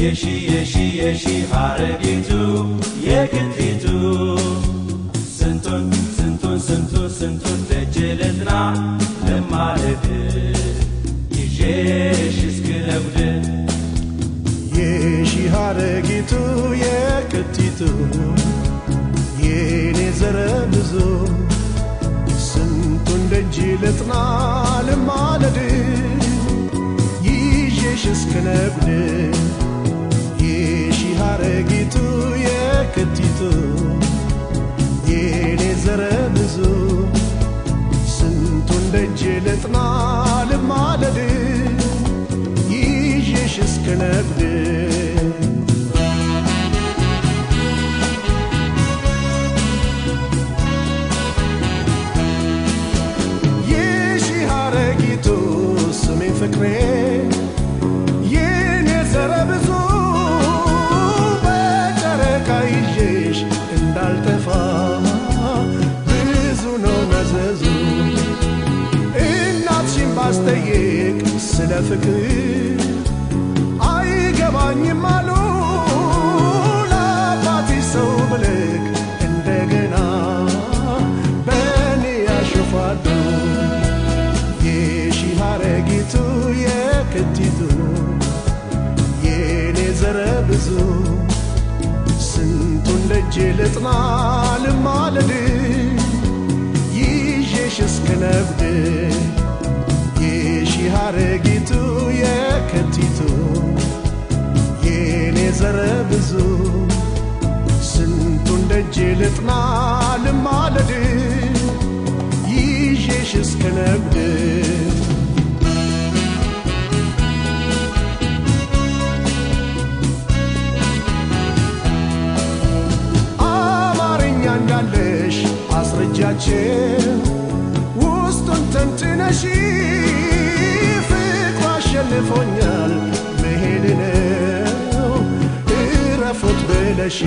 yeshi haregitu yektitu sentun tejeletna lemaled yeshi skelabd yeshi haregitu yektitu yene zarabuzo sentun tejeletna lemaled yeshi skelabd yeshi haregitu yektitu yene zarabuzo sentun tejeletna lemaled yeshi skelabd ፍቅሬ የኔ ዘረብዙ በጨረቃ ይዤሽ እንዳልጠፋ ብዙ ነው መዘዙ እናትሽን ባስጠይቅ ስለ ፍቅር አይገባኝም አሉ ለአባትሽ ሰው ብልክ እንደገና በእኔ ያሾፋሉ ሀረጊቱ የክቲቱ የኔ ዘረብዙ ስንቱን ደጅ ልጥና ልማለድ ይዤሽ እስክነብድ የሺ ሀረጊቱ የክቲቱ የኔ ዘረብዙ ስንቱን ደጅ ልጥና ልማለድ ይዤሽ እስክነብድ እንዳለሽ አስረጃችን ውስጡን ተንትነሽ ፍቅሩ አሸንፎኛል መሄድ ነው እረፉት ብለሽ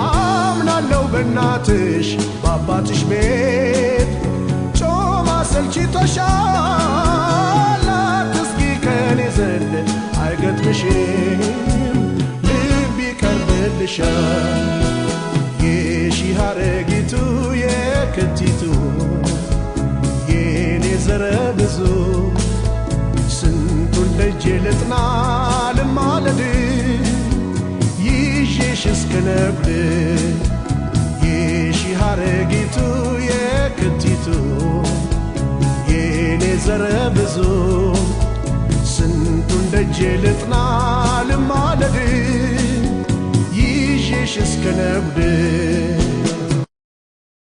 አምናለሁ በእናትሽ በአባትሽ ቤት ጮማ ሰልችቶሻል አትስጊ ከኔ ዘንድ አይገጥምሽም ልብ ይቀርብልሻል የሺ ሀረጊቱ የክቲቱ የኔ ዘረብዙ ስንቱን ደጅ ልጥና ልማለድ ይዤሽ እስክነብድ የሺ ሀረጊቱ የክቲቱ የኔ ዘረብዙ ስንቱን ደጅ ልጥና ልማለድ ይዤሽ እስክነብድ